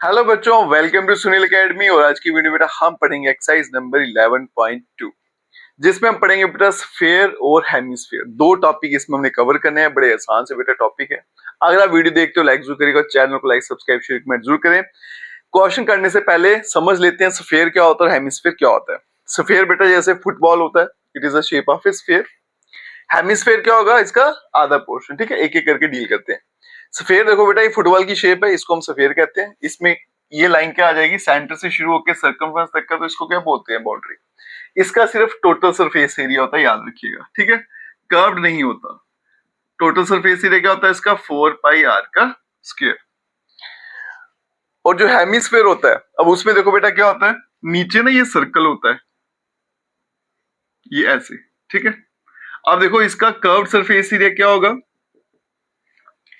Hello बच्चों, welcome to Sunil academy. और आज की वीडियो बेटा हम पढ़ेंगे एक्सरसाइज नंबर 11.2, जिसमें हम पढ़ेंगे बेटा स्फीयर और हेमिस्फीयर। दो टॉपिक इसमें हमने कवर करने हैं। बड़े आसान से बेटा टॉपिक है। अगर आप वीडियो देखते हो लाइक जरूर करिएगा, चैनल को लाइक सब्सक्राइब शेयर कमेंट जरूर करें। क्वेश्चन करने से पहले समझ लेते हैं स्फीयर क्या होता है और हेमिस्फीयर क्या होता है। स्फीयर बेटा जैसे फुटबॉल होता है, it is the shape of A sphere. Hemisphere क्या होगा, इसका आधा पोर्शन। ठीक है, एक एक करके डील करते हैं। सफेयर देखो बेटा, ये फुटबॉल की शेप है, इसको हम सफेयर कहते हैं। इसमें ये लाइन क्या आ जाएगी, सेंटर से शुरू होकर सर्कमफ्रेंस तक का, तो इसको क्या बोलते हैं, बाउंड्री। इसका सिर्फ टोटल सरफेस एरिया होता है, याद रखिएगा। ठीक है, कर्व्ड नहीं होता। टोटल सरफेस एरिया क्या होता है इसका, 4 पाई आर का स्क्वायर। और जो हेमिस्फीयर होता है, अब उसमें देखो बेटा क्या होता है, नीचे ना ये सर्कल होता है, ये ऐसे। ठीक है, अब देखो इसका कर्व्ड सरफेस एरिया क्या होगा,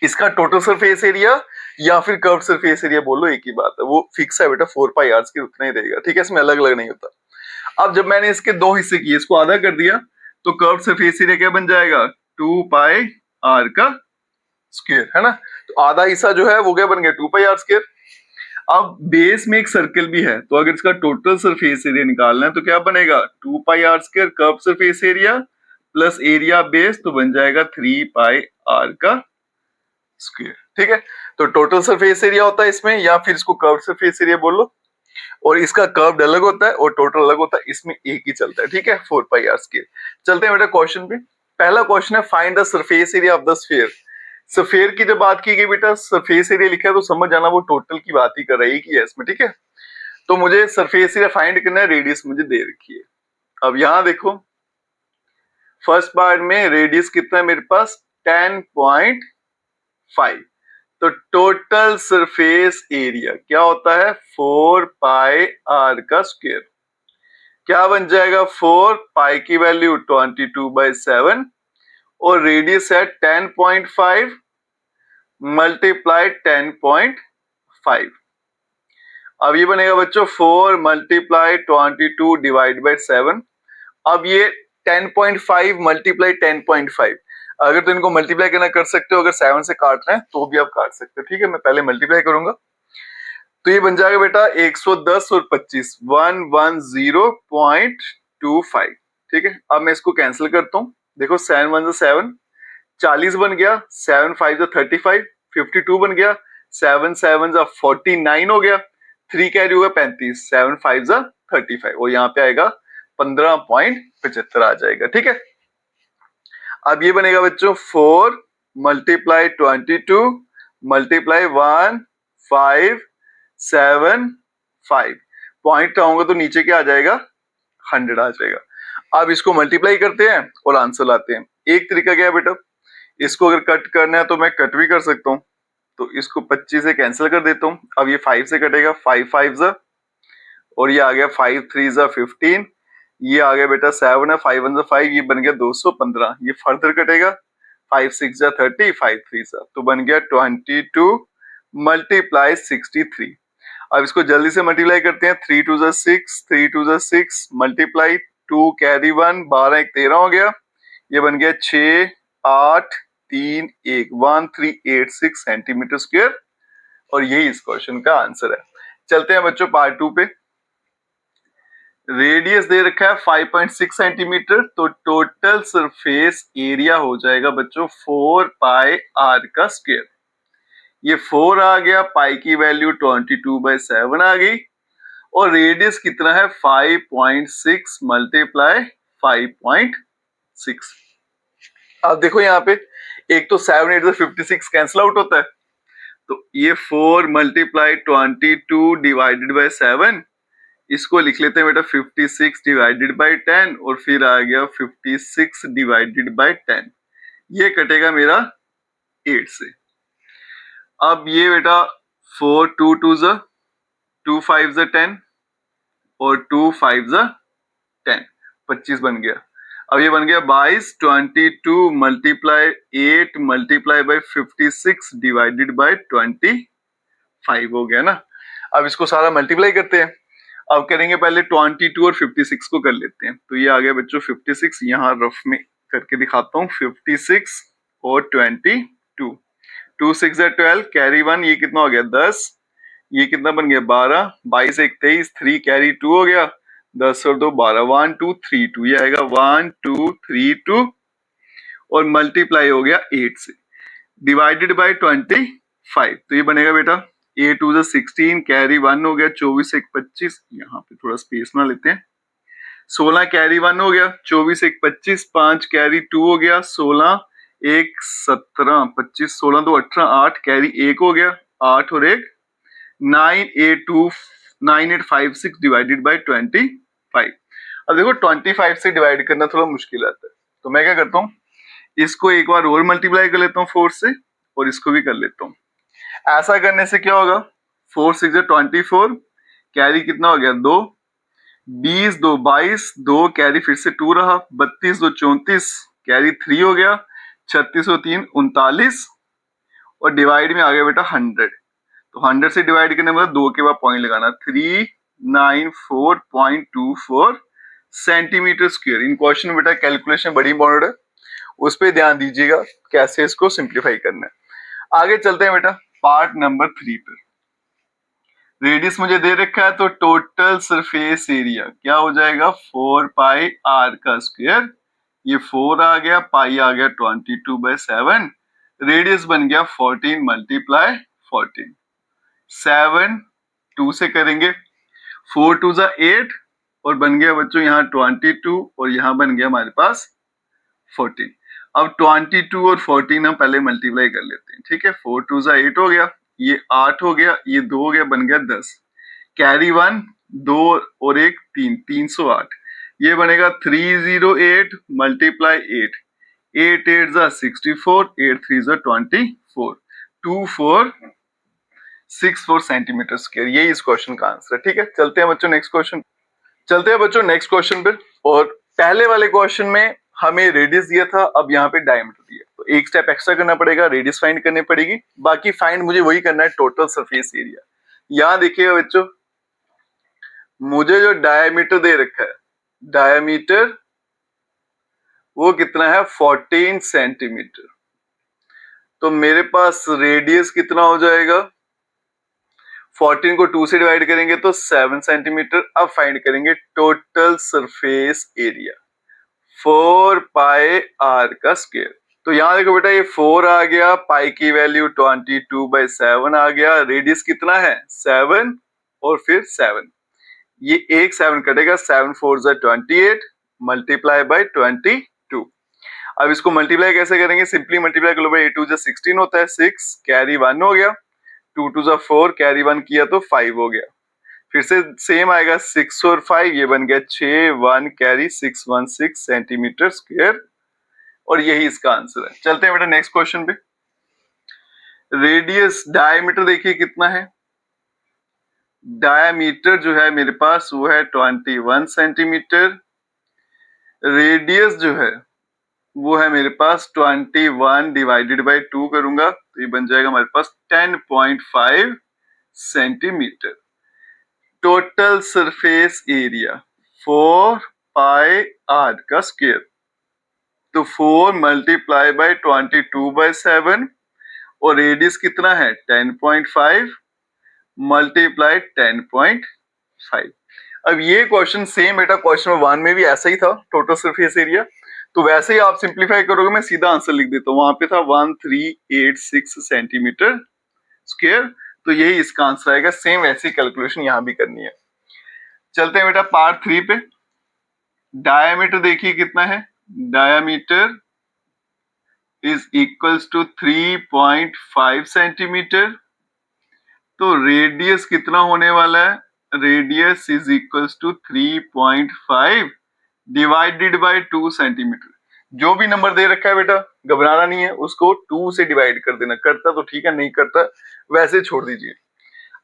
इसका टोटल सरफेस एरिया या फिर कर्व्ड सरफेस एरिया बोलो, एक ही बात है। वो फिक्स है बेटा, 4 पाई आर के उतना ही रहेगा। ठीक है, इसमें अलग अलग नहीं होता। अब जब मैंने इसके दो हिस्से किए, इसको आधा कर दिया, तो कर्व्ड सरफेस एरिया क्या बन जाएगा, 2 पाई आर का स्क्वायर, है ना। तो आधा हिस्सा जो है वो क्या बन गया, 2 पाई आर स्क्वायर। अब बेस में एक सर्कल भी है, तो अगर इसका टोटल सरफेस एरिया निकालना है तो क्या बनेगा, 2 pi are square curve surface area plus area base, तो बन जाएगा 3 पाई आर का स्क्वायर। ठीक है, तो टोटल सरफेस एरिया होता है इसमें, या फिर इसको कर्व सरफेस एरिया बोलो। और इसका कर्व अलग होता है और टोटल अलग होता है, इसमें एक ही चलता है। ठीक है, 4 पाई आर स्क्वायर। चलते हैं बेटा क्वेश्चन पे। पहला क्वेश्चन है, find the surface area of the sphere. Sphere की जब बात की गई बेटा, सरफेस एरिया लिखा है तो समझ जाना वो टोटल की बात ही कर रही है इसमें। ठीक है, तो मुझे सरफेस एरिया फाइंड करना है, रेडियस मुझे दे रखी है। अब यहां देखो, फर्स्ट पार्ट में रेडियस कितना है मेरे पास, 10.5। तो टोटल सरफेस एरिया क्या होता है, 4 पाई आर का स्क्वायर। क्या बन जाएगा, 4 पाई की वैल्यू 22/7 और रेडियस है 10.5 मल्टीप्लाई 10.5। अब ये बनेगा बच्चों 4 मल्टीप्लाई 22 डिवाइड बाई 7। अब ये 10.5 मल्टीप्लाई 10.5, अगर तो इनको मल्टीप्लाई करना कर सकते हो, अगर 7 से काटना है तो भी आप काट सकते हो। ठीक है, मैं पहले मल्टीप्लाई करूंगा, तो ये बन जाएगा बेटा 110 और 25, 110.25। ठीक है, अब मैं इसको कैंसिल करता हूं। देखो 7 1 7, 40 बन गया, 7 5 35, 52 बन गया, 7 7 49 हो गया, 3 कैरी होगा 35, 7 5 35, और यहाँ पे आएगा 15.75 आ जाएगा। ठीक है, अब ये बनेगा बच्चों 4 मल्टीप्लाई 22 मल्टीप्लाई 1 5 7 5, पॉइंट आऊंगा तो नीचे क्या आ जाएगा, 100 आ जाएगा। अब इसको मल्टीप्लाई करते हैं और आंसर लाते हैं। एक तरीका क्या है बेटा, इसको अगर कट करना है तो मैं कट भी कर सकता हूँ, तो इसको 25 से कैंसिल कर देता हूँ। अब ये 5 से कटेगा, 5 5 और ये आ गया 5 3 15, ये आ गया बेटा 7 है, 5 1 5, ये बन गया 215। ये फर्दर कटेगा, 5 6 30, 5 3 तो बन गया 22 मल्टीप्लाई 63। अब इसको जल्दी से मल्टीप्लाई करते हैं, 3 2 6, 3 2 6 मल्टीप्लाई 2 कैरी 1, 12 1 13 हो गया, ये बन गया 6 8 3 1 1386 सेंटीमीटर स्क्वायर। और यही इस क्वेश्चन का आंसर है। चलते हैं बच्चों पार्ट 2 पे। रेडियस दे रखा है 5.6 सेंटीमीटर, तो टोटल सरफेस एरिया हो जाएगा बच्चों 4 पाई आर का स्क्वायर। ये 4 आ गया, पाई की वैल्यू 22/7 आ गई, और रेडियस कितना है 5.6 मल्टीप्लाई 5.6। अब देखो यहाँ पे, एक तो 7 8 56 कैंसिल आउट होता है, तो ये 4 मल्टीप्लाई 22 डिवाइडेड बाय 7, इसको लिख लेते हैं बेटा 56 डिवाइडेड बाय 10, और फिर आ गया 56 डिवाइडेड बाय 10, ये कटेगा मेरा 8 से। अब ये बेटा 4 2 2 2 5 10 और 2 5 10, 25 बन गया। अब ये बन गया 22, 22 multiply 8 multiply by 56 divided by 25 हो गया ना। अब इसको सारा मल्टीप्लाई करते हैं। अब करेंगे पहले 22 और 56 को कर लेते हैं, तो ये आ गया बच्चों 56, यहाँ रफ में करके दिखाता हूँ, 56 और 22, 2 6 12, कैरी 1, ये कितना हो गया 10, ये कितना बन गया 12, 22 1 23, 3 कैरी 2 हो गया, 10 और 2 12, 1 2 3 2, ये आएगा 1 2 3 2 और मल्टीप्लाई हो गया 8 से, डिवाइडेड बाय 25, तो ये बनेगा बेटा 8 2 16 कैरी 1 हो गया, 24 1 25, यहाँ पे थोड़ा स्पेस बना लेते हैं, 16 कैरी 1 हो गया, 24 1 25, 5 कैरी 2 हो गया, 16 1 17 25, 16 2 18, 8 कैरी 1 हो गया, 8 और 1 9 8 2 9 8 5 6 डिवाइडेड बाय 25। अब देखो 25 से डिवाइड करना थोड़ा मुश्किल आता है, तो मैं क्या करता हूँ, इसको एक बार और मल्टीप्लाई कर लेता हूँ 4 से और इसको भी कर लेता हूँ। ऐसा करने से क्या होगा, 4 6 24, कैरी कितना हो गया 2, 20 2 22, 2 कैरी फिर से 2 रहा, 32 2 34, कैरी 3 हो गया, 36 और 3 39 और डिवाइड में आ गया बेटा 100, तो 100 से डिवाइड करने मतलब 2 के बाद पॉइंट लगाना, 394.24 सेंटीमीटर स्क्वायर। इन क्वेश्चन में बेटा कैलकुलेशन बड़ी इंपॉर्टेंट है, उस पर ध्यान दीजिएगा कैसे इसको सिंप्लीफाई करना है। आगे चलते हैं बेटा पार्ट नंबर 3 पे। रेडियस मुझे दे रखा है, तो टोटल सरफेस एरिया क्या हो जाएगा 4 पाई आर का स्क्वायर, ये 4 आ गया, पाई आ गया 22/7, रेडियस बन गया 14 मल्टीप्लाई 14, 7 2 से करेंगे, 4 2 8 और बन गया बच्चों यहाँ 22 और यहाँ बन गया हमारे पास 14। अब 22 और 14 हम पहले मल्टीप्लाई कर लेते हैं, ठीक है, 4 2 8 हो गया, ये 8 हो गया, ये 2 हो गया, बन गया 10, कैरी 1 2 और 1 3, 308, ये बनेगा 308 मल्टीप्लाई 8, 8 8 64, 8 3 24, 2464 सेंटीमीटर स्क्वायर, यही इस क्वेश्चन का आंसर है। ठीक है, चलते हैं बच्चों नेक्स्ट क्वेश्चन, और पहले वाले क्वेश्चन में हमें रेडियस दिया था, अब यहाँ पे डायमीटर दिया, तो एक स्टेप एक्स्ट्रा करना पड़ेगा, रेडियस फाइंड करनी पड़ेगी, बाकी फाइंड मुझे वही करना है टोटल सरफेस एरिया। यहाँ देखिएगा बच्चों, मुझे जो डायमीटर दे रखा है, डायमीटर वो कितना है 14 सेंटीमीटर, तो मेरे पास रेडियस कितना हो जाएगा, 14 को 2 से डिवाइड करेंगे तो 7 सेंटीमीटर। अब फाइंड करेंगे total surface area 4 pi r का स्क्वायर, तो यहां देखो बेटा ये 4 आ गया, पाई की वैल्यू 22/7 आ गया, रेडियस कितना है 7 और फिर 7, ये एक 7 कटेगा, 7 4 28 मल्टीप्लाई बाय 22। अब इसको मल्टीप्लाई कैसे करेंगे, सिंपली मल्टीप्लाई कर लो भाई, 8 2 16 होता है, 6 कैरी 1 हो गया, 2 2 4 कैरी 1 किया तो 5 हो गया, फिर से सेम आएगा 6 और 5, ये बन गया 6, 1 कैरी 616 सेंटीमीटर स्क्वायर, और यही इसका आंसर है। चलते हैं बेटा नेक्स्ट क्वेश्चन पे। रेडियस डायमीटर देखिए कितना है, डायमीटर जो है मेरे पास वो है 21 सेंटीमीटर, रेडियस जो है वो है मेरे पास 21 डिवाइडेड बाय 2 करूंगा तो ये बन जाएगा हमारे पास 10.5 centimetre. Total surface area 4 pi r का स्क्वायर, तो 4 मल्टीप्लाई बाय 22/7 और रेडियस कितना है 10.5 मल्टीप्लाई 10.5। अब ये क्वेश्चन सेम बेटा क्वेश्चन 1 में भी ऐसा ही था, टोटल सरफेस एरिया, तो वैसे ही आप सिंप्लीफाई करोगे, मैं सीधा आंसर लिख देता हूँ, वहां पे था 1386 सेंटीमीटर स्क्वायर, तो यही इसका आंसर आएगा। सेम वैसी कैलकुलेशन यहां भी करनी है। चलते हैं बेटा पार्ट 3 पे। डायमीटर देखिए कितना है, diameter is equals to 3.5 centimetre, तो रेडियस कितना होने वाला है, radius is equals to 3.5 divided by 2 centimetre. जो भी नंबर दे रखा है बेटा घबराना नहीं है, उसको 2 से डिवाइड कर देना, करता तो ठीक है, नहीं करता वैसे छोड़ दीजिए।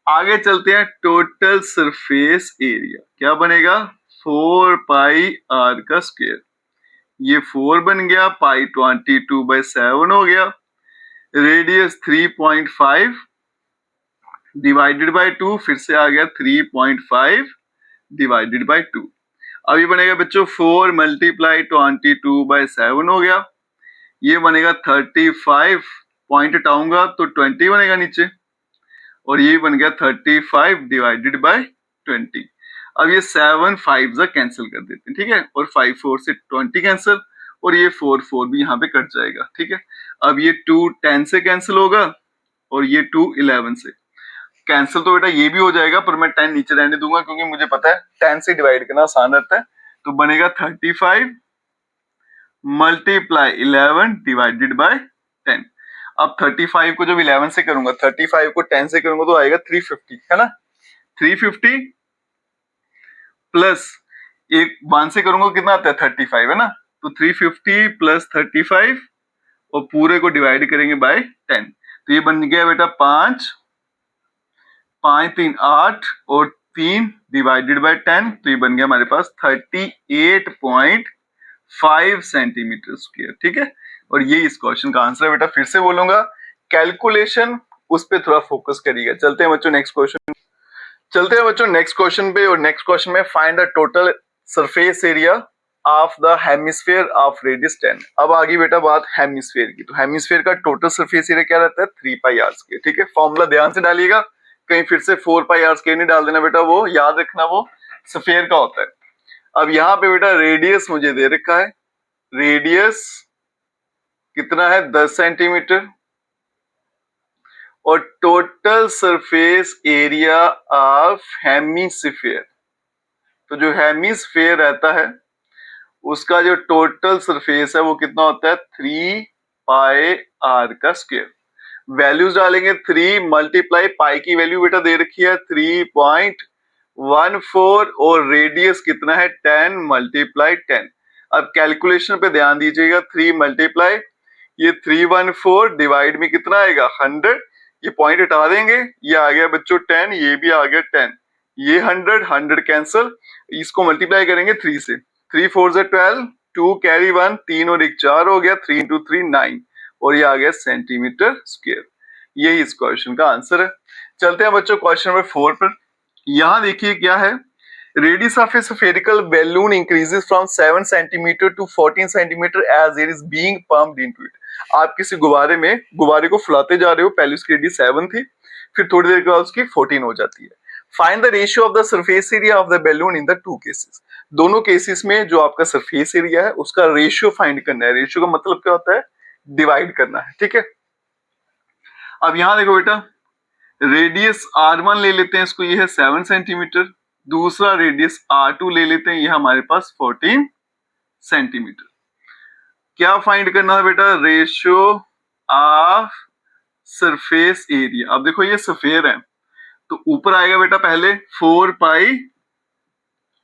आगे चलते हैं, टोटल सरफेस एरिया क्या बनेगा 4 पाई आर का स्क्वायर, ये 4 बन गया, पाई 22/7 हो गया, रेडियस 3.5 डिवाइडेड बाय 2, फिर से आ गया 3.5 डिवाइडेड बाय 2। अब ये बनेगा बच्चों 4 मल्टीप्लाई 22/7 हो गया, ये बनेगा 35, पॉइंट हटाऊंगा तो 20 बनेगा नीचे, और ये बन गया 35 डिवाइडेड बाय 20। अब ये 7 5 कैंसिल कर देते हैं, ठीक है, और 5 4 से 20 कैंसिल, और ये 4 4 भी यहाँ पे कट जाएगा, ठीक है। अब ये 2 10 से कैंसिल होगा, और ये 2 11 से कैंसिल, तो बेटा ये भी हो जाएगा, पर मैं 10 नीचे रहने दूंगा क्योंकि मुझे पता है 10 से डिवाइड करना आसान रहता है। तो बनेगा 35 मल्टीप्लाई 11 डिवाइडेड बाय 10। अब 35 को जब 11 से करूंगा, 35 को 10 से करूंगा तो आएगा 350, है ना। 350 प्लस एक 1 से करूंगा कितना आता है 35, है ना। तो 350 प्लस 35 और पूरे को डिवाइड करेंगे बाय 10, तो ये बन गया बेटा 5 5 3 8 और 3 डिवाइडेड बाय 10, तो ये बन गया हमारे पास 38.5 सेंटीमीटर स्क्वायर, ठीक है। और ये इस क्वेश्चन का आंसर है बेटा। फिर से बोलूंगा, कैलकुलेशन उस पर थोड़ा फोकस करिएगा। चलते हैं बच्चों नेक्स्ट क्वेश्चन पे, और नेक्स्ट क्वेश्चन में find the total surface area of the hemisphere of radius 10। अब आ गई बेटा बात हेमिस्फीयर की, तो हेमिस्फीयर का टोटल सरफेस एरिया क्या रहता है 3 पाई आर स्क्वायर, ठीक है। फॉर्मूला ध्यान से डालिएगा, कहीं फिर से 4 पाई आर स्क्वायर नहीं डाल देना बेटा, वो याद रखना वो स्फीयर का होता है। अब यहाँ पे बेटा रेडियस मुझे दे रखा है, रेडियस कितना है 10 सेंटीमीटर, और total surface area of hemisphere, तो जो हेमिस्फीयर रहता है उसका जो टोटल सरफेस है वो कितना होता है 3 पाई आर का स्क्वायर। वैल्यूज डालेंगे, 3 मल्टीप्लाई पाई की वैल्यू बेटा दे रखी है 3.14, और रेडियस कितना है 10 मल्टीप्लाई 10। अब कैलकुलेशन पे ध्यान दीजिएगा, 3 मल्टीप्लाई ये 314 डिवाइड में कितना आएगा 100, ये पॉइंट हटा देंगे, ये आ गया बच्चों 10, ये भी आ गया 10, ये 100 कैंसिल, इसको मल्टीप्लाई करेंगे 3 से, 3 4 से 12, 2 कैरी 1, 3 और 1 4 हो गया, 3 into 3 9, और ये आ गया सेंटीमीटर स्क्वायर। यही इस क्वेश्चन का आंसर है। चलते हैं बच्चों क्वेश्चन नंबर 4 पर। यहां देखिए क्या है, radius of a spherical balloon increases from 7 centimetre to 14 centimetre as air is being pumped into it. आप किसी गुब्बारे को फुलाते जा रहे हो, पहले उसकी रेडियस 7 थी, फिर थोड़ी देर के बाद उसकी 14 हो जाती है। Find the ratio of the surface area of the balloon in the two cases. दोनों केसेस में जो आपका सरफेस एरिया है उसका रेशियो फाइंड करना है। रेशियो का मतलब क्या होता है, डिवाइड करना है, ठीक है। अब यहां देखो बेटा, रेडियस R1 ले लेते हैं इसको, ये है 7 सेंटीमीटर, दूसरा रेडियस R2 ले लेते हैं, ये हमारे पास 14 सेंटीमीटर। क्या फाइंड करना है बेटा, रेशियो ऑफ सरफेस एरिया। अब देखो ये स्फीयर है, तो ऊपर आएगा बेटा पहले 4 पाई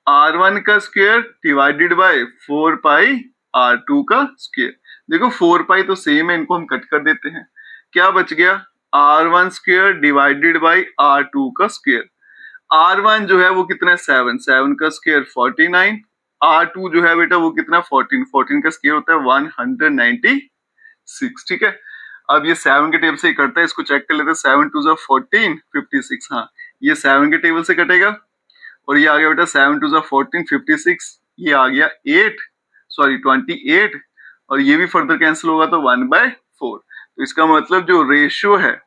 R1 का square divided by 4 pi R2 का स्क्वायर। देखो 4 पाई तो सेम है, इनको हम कट कर देते हैं, क्या बच गया R1 square divided by R2 का स्क्वायर। R1 जो है वो कितना है 7, 7 का स्क्वायर 49, R2 जो है बेटा वो कितना 14, 14 का स्क्वायर होता है 196, ठीक है। अब ये 7 के टेबल से ही कटता है, इसको चेक कर लेते हैं, 7 2 जा 14 56, हाँ ये 7 के टेबल से कटेगा, और ये आ गया बेटा 7 2 जा 14 56, ये आ गया 28, और ये भी फर्दर कैंसिल होगा तो 1/4। तो इसका मतलब जो रेशियो है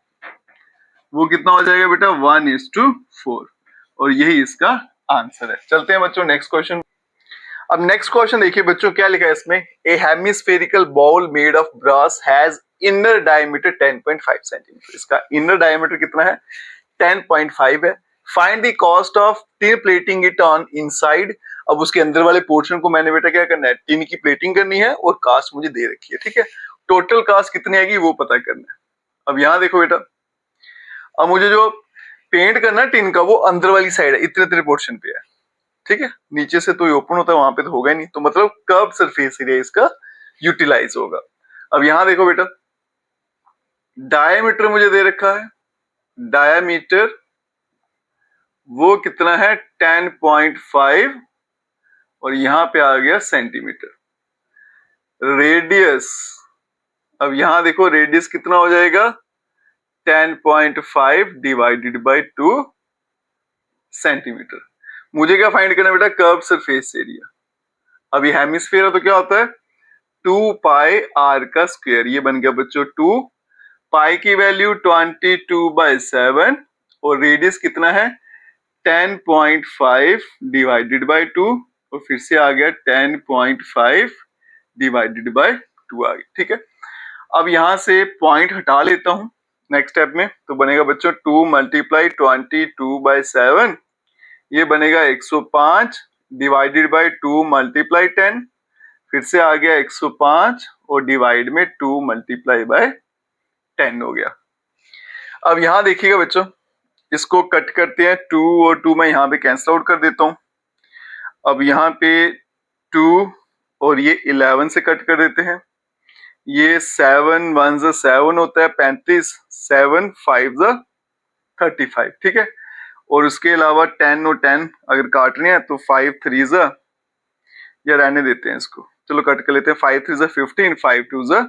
वो कितना हो जाएगा बेटा 1:4, और यही इसका आंसर है। चलते हैं बच्चों नेक्स्ट क्वेश्चन। अब नेक्स्ट क्वेश्चन देखिए बच्चों क्या लिखा है इसमें, a hemispherical bowl made of brass has inner diameter 10.5 centimetre. इसका इनर डायमीटर कितना है 10.5 है। Find the cost of tin plating it on inside. अब उसके अंदर वाले पोर्शन को मैंने बेटा क्या करना है, टिन की प्लेटिंग करनी है, और कास्ट मुझे दे रखी है, ठीक है। टोटल कास्ट कितनी आएगी वो पता करना है। अब यहां देखो बेटा, अब मुझे जो पेंट करना है टिन का वो अंदर वाली साइड है, इतने पोर्शन पे है, ठीक है। नीचे से तो ये ओपन होता है, वहां पे तो होगा ही नहीं, तो मतलब कर्व सरफेस एरिया इसका यूटिलाइज होगा। अब यहां देखो बेटा, डायमीटर मुझे दे रखा है, डायमीटर वो कितना है 10.5, और यहां पे आ गया सेंटीमीटर। रेडियस, अब यहां देखो रेडियस कितना हो जाएगा 10.5 डिवाइडेड बाय 2 सेंटीमीटर। मुझे क्या फाइंड करना है बेटा, कर्व सरफेस एरिया। अब ये हेमिस्फीयर है तो क्या होता है 2 पाई आर का स्क्वायर, ये बन गया बच्चों 2 पाई की वैल्यू 22/7, और रेडियस कितना है 10.5 डिवाइडेड बाय 2 और फिर से आ गया 10.5 डिवाइडेड बाय 2 आ गया। ठीक है, अब यहां से पॉइंट हटा लेता हूं नेक्स्ट स्टेप में, तो बनेगा बच्चों 2 मल्टीप्लाई 22 बाय 7, ये बनेगा 105 डिवाइडेड बाय 2 मल्टीप्लाई 10, फिर से आ गया 105 और डिवाइड में 2 मल्टीप्लाई बाय 10 हो गया। अब यहां देखिएगा बच्चों, इसको कट करते हैं, 2 और 2 मैं यहाँ पे कैंसिल आउट कर देता हूँ। अब यहाँ पे 2 और ये 11 से कट कर देते हैं, ये 7 1 ज़ा 7 होता है 35, 7 5 ज़ा 35। ठीक है, और उसके अलावा 10 और 10 अगर काटने हैं तो 5 3 ज़ा, या रहने देते हैं इसको, चलो कट कर लेते हैं, 5 3 ज़ा 15, 5 2 ज़ा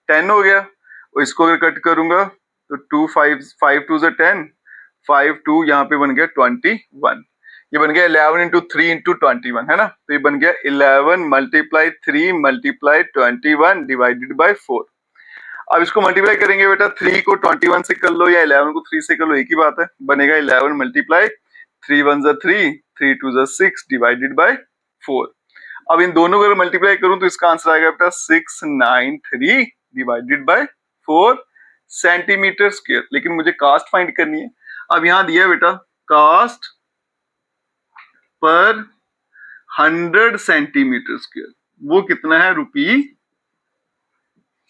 10 हो गया। और इसको अगर कट करूंगा तो 2 5 2 ज़ा 10, 5 2 यहाँ पे बन गया 21, ये बन गया 11 इंटू 3 इंटू 21 है ना, तो ये बन गया 11 मल्टीप्लाई 3 मल्टीप्लाई 21 डिवाइडेड बाय 4। अब इसको मल्टीप्लाई करेंगे बेटा, 3 को 21 से कर लो या 11 को 3 से कर लो, एक ही बात है, बनेगा 11 मल्टीप्लाई 3 1 ज़ा 3, 3 2 ज़ा 6 डिवाइडेड बाय 4। अब इन दोनों को अगर मल्टीप्लाई करूं तो इसका आंसर आएगा बेटा 693 डिवाइडेड बाय 4 सेंटीमीटर स्क्वायर। लेकिन मुझे कास्ट फाइंड करनी है। अब यहां दिया है बेटा कास्ट पर 100 सेंटीमीटर स्क्वायर, वो कितना है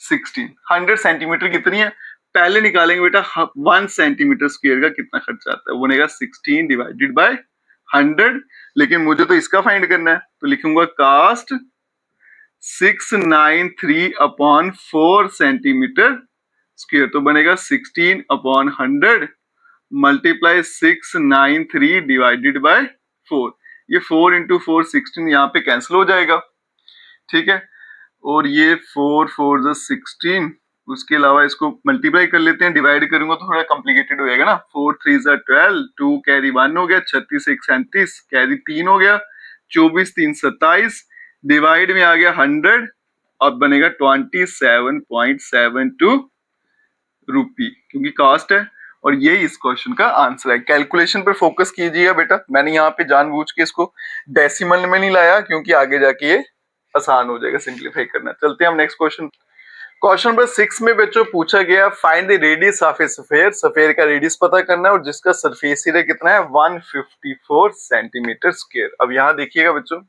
₹16। 100 सेंटीमीटर कितनी है, पहले निकालेंगे बेटा 1 सेंटीमीटर स्क्वायर का कितना खर्चा आता है, वो बनेगा 16 डिवाइडेड बाय 100। लेकिन मुझे तो इसका फाइंड करना है, तो लिखूंगा कास्ट 693 अपॉन 4 सेंटीमीटर स्क्वायर, तो बनेगा 16 अपॉन 100 मल्टीप्लाई 693 डिवाइडेड बाय 4। ये 4 इंटू 4 16 यहाँ पे कैंसिल हो जाएगा। ठीक है, और ये 4 4 ज़ा 16, उसके अलावा इसको मल्टीप्लाई कर लेते हैं, डिवाइड करूंगा तो थोड़ा कॉम्प्लिकेटेड हो जाएगा ना, 4 3 ज़ा 12, 2 कैरी 1 हो गया, 36 1 37 कैरी 3 हो गया, 24 3 27, डिवाइड में आ गया 100, अब बनेगा 27.72 रुपी, क्योंकि कास्ट है। और यही इस क्वेश्चन का आंसर है। कैलकुलेशन पर फोकस कीजिएगा बेटा, मैंने यहाँ पे जानबूझ के इसको डेसिमल में नहीं लाया क्योंकि आगे जाके ये आसान हो जाएगा सिंप्लीफाई करना। चलते हैं हम नेक्स्ट क्वेश्चन। क्वेश्चन नंबर 6 में बच्चों पूछा गया find the radius of A sphere, sphere का रेडियस पता करना है और जिसका सरफेस एरिया कितना है 154 सेंटीमीटर स्क्वायर। अब यहाँ देखिएगा बच्चों,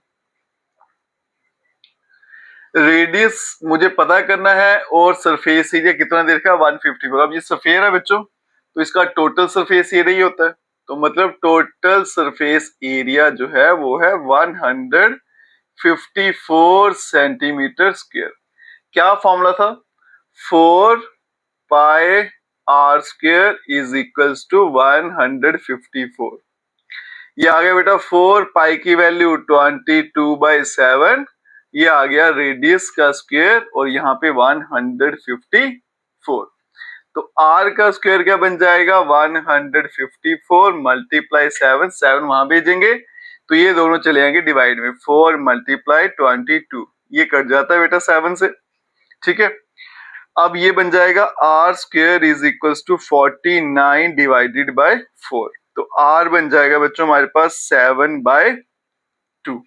रेडियस मुझे पता करना है और सरफेस एरिया कितना दे रखा है 154। अब ये स्फीयर है बच्चों, तो इसका टोटल सरफेस एरिया ही होता है, तो मतलब टोटल सरफेस एरिया जो है वो है 154 सेंटीमीटर स्क्वायर। क्या फॉर्मूला था, 4 pi are square is equals to 154। ये आ गया बेटा 4 पाई की वैल्यू 22/7, ये आ गया रेडियस का स्क्वायर और यहाँ पे 154। तो r का स्क्वायर क्या बन जाएगा 154 मल्टीप्लाई 7, 7 वहां भेजेंगे तो ये दोनों चले जाएंगे डिवाइड में, 4 मल्टीप्लाई 22, ये कट जाता है बेटा 7 से। ठीक है, अब ये बन जाएगा r square is equals to 49 divided by 4, तो r बन जाएगा बच्चों हमारे पास 7/2।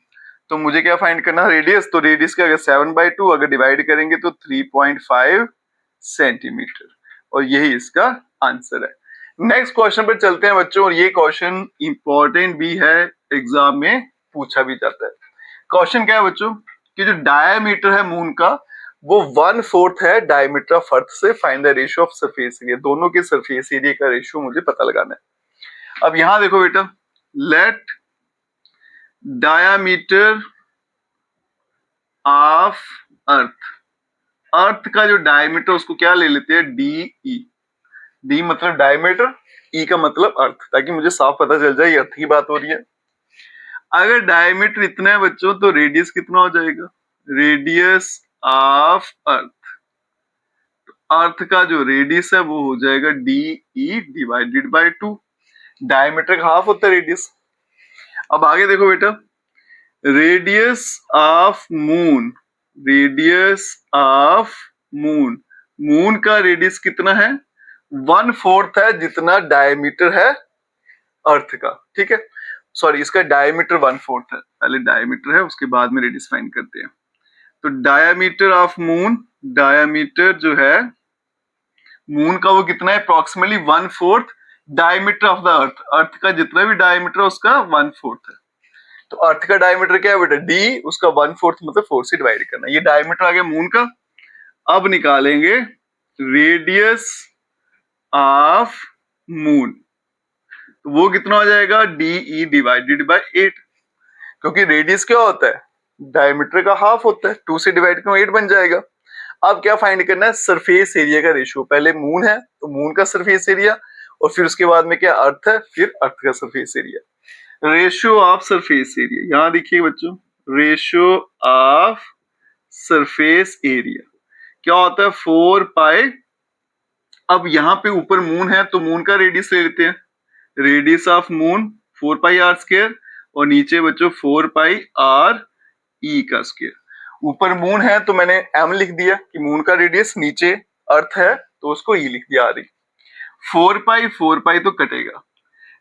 तो मुझे क्या फाइंड करना है रेडियस, तो रेडियस का अगर 7/2 अगर डिवाइड करेंगे तो 3.5 सेंटीमीटर, और यही इसका आंसर है। नेक्स्ट क्वेश्चन पर चलते हैं बच्चों, और ये क्वेश्चन इंपॉर्टेंट भी है, एग्जाम में पूछा भी जाता है। क्वेश्चन क्या है बच्चों कि जो डायमीटर है मून का वो 1/4 है डायमीटर ऑफ अर्थ से, find the ratio of surface area, दोनों के सरफेस एरिया का रेशियो मुझे पता लगाना है। अब यहां देखो बेटा, लेट डायमीटर ऑफ अर्थ का जो डायमीटर उसको क्या ले लेते हैं DE, डी मतलब डायमीटर, ई का मतलब अर्थ, ताकि मुझे साफ पता चल जाए ये अर्थ की बात हो रही है। अगर डायमीटर इतना है बच्चों तो रेडियस कितना हो जाएगा, रेडियस ऑफ अर्थ, अर्थ का जो रेडियस है वो हो जाएगा DE डिवाइडेड बाय 2, डायमीटर का हाफ होता है रेडियस। अब आगे देखो बेटा, radius of moon, radius of moon, moon का रेडियस कितना है 1/4 है जितना डायमीटर है अर्थ का, ठीक है। सॉरी, इसका डायमीटर 1/4 है, पहले डायमीटर है उसके बाद में रेडियस फाइंड करते हैं। तो डायमीटर ऑफ मून, डायमीटर जो है मून का वो कितना है, approximately 1/4 diameter of the earth, earth का जितना भी डायमीटर है उसका 1/4 है। तो अर्थ का डायमीटर क्या है बेटा, डी, उसका 1/4 मतलब 4 से डिवाइड करना, ये डायमीटर आ गया मून का। अब निकालेंगे रेडियस ऑफ मून, तो वो कितना हो जाएगा, डी ई डिवाइडेड बाय 8, क्योंकि रेडियस क्या होता है, डायमीटर का हाफ होता है, 2 से डिवाइड करो 8 बन जाएगा। अब क्या फाइंड करना है, सरफेस एरिया का रेशियो, पहले मून है तो मून का सरफेस एरिया, और फिर उसके बाद में क्या अर्थ है, फिर अर्थ का surface area. Ratio of surface area, यहां देखिए बच्चों, रेशियो ऑफ सरफेस एरिया क्या होता है, 4 पाई। अब यहाँ पे ऊपर मून है तो मून का रेडियस ले लेते हैं, radius of moon 4 pi are square, और नीचे बच्चों 4 पाई आर ई का स्क्वायर। ऊपर मून है तो मैंने एम लिख दिया कि मून का रेडियस, नीचे अर्थ है तो उसको ई लिख दिया, आ रही 4 पाई तो कटेगा।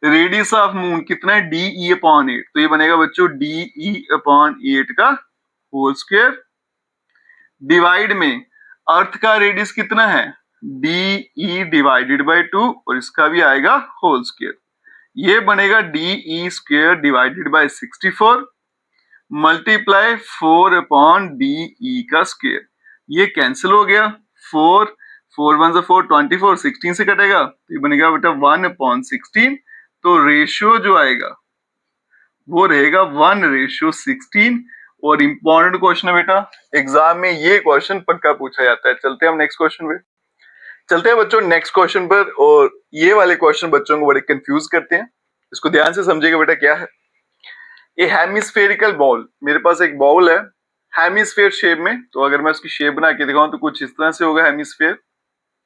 रेडियस ऑफ मून कितना है, डी ई अपॉन 8, तो ये बनेगा बच्चों डी ई अपॉन 8 का होल स्क्वायर, डिवाइड में अर्थ का रेडियस कितना है, डी ई डिवाइडेड बाई 2, और इसका भी आएगा होल स्क्वायर, ये बनेगा D E square divided by 64 multiply 4 upon D E का स्क्वायर, ये कैंसिल हो गया, 4 1 4 24, 16 से कटेगा तो ये बनेगा बेटा 1 अपॉन 16, तो रेशियो जो आएगा वो रहेगा 1:16। और इंपॉर्टेंट क्वेश्चन है बेटा, एग्जाम में ये क्वेश्चन पक्का पूछा जाता है। चलते हैं हम नेक्स्ट क्वेश्चन पे, चलते हैं बच्चों नेक्स्ट क्वेश्चन पर। और ये वाले क्वेश्चन बच्चों को बड़े कंफ्यूज करते हैं, इसको ध्यान से समझिएगा बेटा। क्या है ये, हेमिस्फेरिकल बॉल, मेरे पास एक बॉल है हेमिस्फेयर शेप में, तो अगर मैं उसकी शेप बना के दिखाऊं तो कुछ इस तरह से होगा हेमिस्फेयर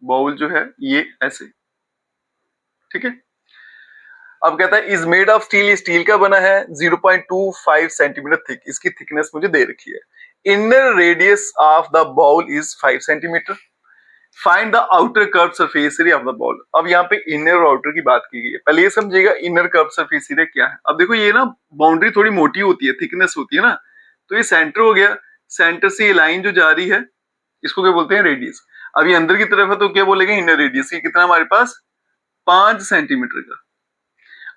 बॉल जो है, ये ऐसे, ठीक है। अब कहता है is made of steel, steel का बना है, 0.25 सेंटीमीटर थिक, इसकी थिकनेस मुझे दे रखी है। Inner radius of the ball is 5 centimetre, find the outer curve surface area of the ball. अब यहाँ पे इनर और आउटर की बात की गई है, पहले ये समझिएगा इनर कर्व सरफेस एरिया क्या है। अब देखो ये ना बाउंड्री थोड़ी मोटी होती है, थिकनेस होती है ना, तो ये सेंटर हो गया, सेंटर से ये लाइन जो जा रही है इसको क्या बोलते हैं, रेडियस। अब ये अंदर की तरफ है तो क्या बोलेंगे, इनर रेडियस। ये कितना हमारे पास 5 सेंटीमीटर का।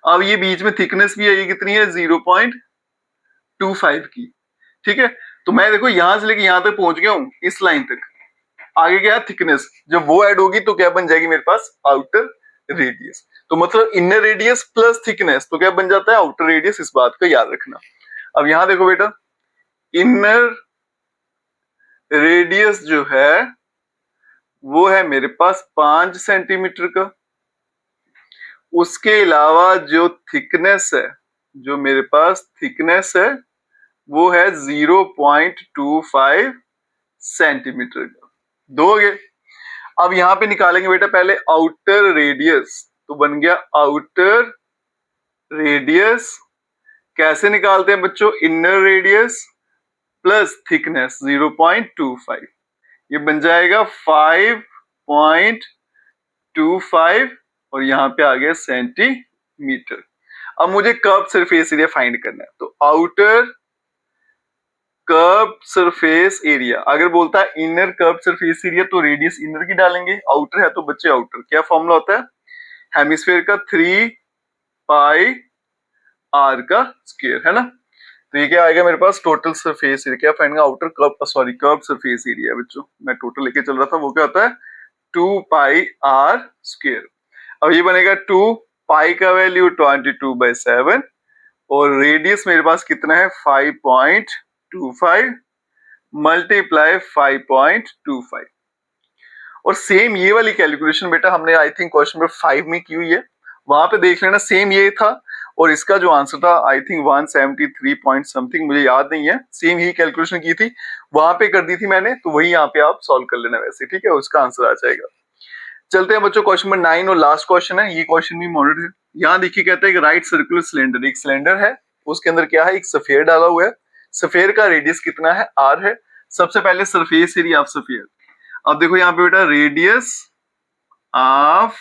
अब ये बीच में थिकनेस भी है, ये कितनी है 0.25 की, ठीक है। तो मैं देखो यहां से लेके यहां तक पहुंच गया हूं, इस लाइन तक, आगे क्या थिकनेस, जब वो ऐड होगी तो क्या बन जाएगी मेरे पास, आउटर रेडियस। तो मतलब इनर रेडियस प्लस थिकनेस तो क्या बन जाता है, आउटर रेडियस, इस बात का याद रखना। अब यहां देखो बेटा, इनर रेडियस जो है वो है मेरे पास 5 सेंटीमीटर का, उसके अलावा जो थिकनेस है, जो मेरे पास थिकनेस है वो है 0.25 सेंटीमीटर का, दो हो गए। अब यहां पे निकालेंगे बेटा पहले आउटर रेडियस, तो बन गया आउटर रेडियस, कैसे निकालते हैं बच्चों, इनर रेडियस प्लस थिकनेस 0.25, ये बन जाएगा 5.25, और यहां पे आ गया सेंटीमीटर। अब मुझे कर्व सरफेस एरिया फाइंड करना है, तो आउटर कर्व सरफेस एरिया, अगर बोलता है इनर कर्व सरफेस एरिया तो रेडियस इनर की डालेंगे, आउटर है तो बच्चे आउटर। क्या फॉर्मूला होता है, हेमिस्फीयर का 3 पाई आर का स्क्वायर, है ना। तो ये क्या आएगा मेरे पास, टोटल सरफेस एरिया। क्या find, outer curve, sorry curve surface area बच्चों, मैं टोटल लेके चल रहा था, वो क्या होता है 2 पाई आर स्क्वायर। अब ये बनेगा 2 पाई का वैल्यू 22/7, और रेडियस मेरे पास कितना है 5.25 मल्टीप्लाई 5.25। और सेम ये वाली कैलकुलेशन बेटा हमने आई थिंक क्वेश्चन नंबर 5 में की हुई है, वहां पे देख लेना, सेम ये था, और इसका जो आंसर था आई थिंक 173 पॉइंट समथिंग, मुझे याद नहीं है, सेम ही कैलकुलेशन की थी, वहां पे कर दी थी मैंने, तो वही यहाँ पे आप सॉल्व कर लेना वैसे, ठीक है, उसका आंसर आ जाएगा। चलते हैं बच्चों क्वेश्चन नंबर 9 और लास्ट क्वेश्चन है, ये क्वेश्चन भी मॉडल है। यहाँ देखिए कहता है कि राइट सर्कुलर सिलेंडर, एक सिलेंडर है, उसके अंदर क्या है, एक सफेयर डाला हुआ है, सफेयर का रेडियस कितना है, आर है। सबसे पहले सरफेस एरिया ऑफ सफेयर, अब देखो यहाँ पे बेटा रेडियस ऑफ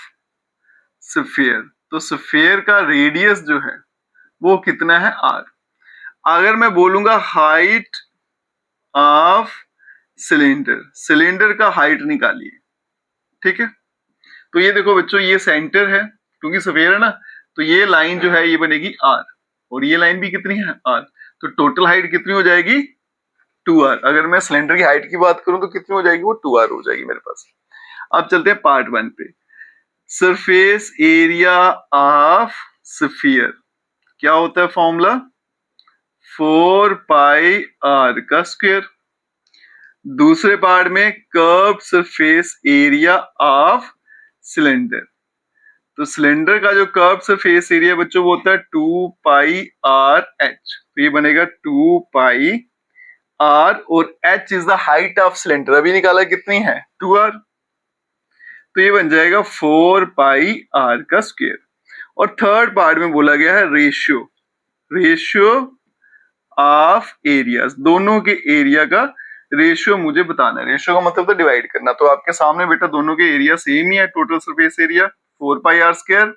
स्फीयर। तो स्फीयर का रेडियस जो है वो कितना है, r। अगर मैं बोलूंगा हाइट ऑफ सिलेंडर, सिलेंडर का हाइट निकालिए, ठीक है। तो ये देखो बच्चों, ये सेंटर है क्योंकि स्फीयर है ना, तो ये लाइन जो है ये बनेगी r, और ये लाइन भी कितनी है, r। तो टोटल हाइट कितनी हो जाएगी, 2r। अगर मैं सिलेंडर की हाइट की बात करूं तो कितनी हो जाएगी, वो 2r हो जाएगी मेरे पास। अब चलते हैं पार्ट 1 पे। सरफेस एरिया ऑफ स्फीयर क्या होता है, फॉर्मूला 4 पाई r का स्क्वायर। दूसरे पार्ट में curve surface area of cylinder. तो सिलेंडर का जो कर्व सरफेस एरिया बच्चों वो होता है 2 पाई r h। तो ये बनेगा 2 पाई r, और h is the height of cylinder, अभी निकाला कितनी है, 2r। तो ये बन जाएगा 4 पाई r का स्क्वायर। और थर्ड पार्ट में बोला गया है रेशियो, रेशियो ऑफ एरियाज, दोनों के एरिया का रेशियो मुझे बताना है। रेशियो का मतलब तो डिवाइड करना। तो आपके सामने बेटा दोनों के एरिया सेम ही है, टोटल सरफेस एरिया 4 पाई r स्क्वायर,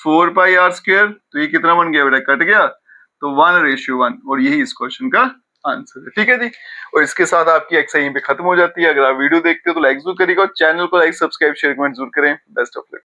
4 पाई r स्क्वायर। तो ये कितना बन गया बेटा, कट गया, तो 1:1, और यही इस क्वेश्चन का आंसर है, ठीक है जी। और इसके साथ आपकी एक्सरसाइज यहीं पे खत्म हो जाती है। अगर आप वीडियो देखते हो तो लाइक जरूर करिएगा, चैनल को लाइक सब्सक्राइब शेयर कमेंट जरूर करें। Best of luck.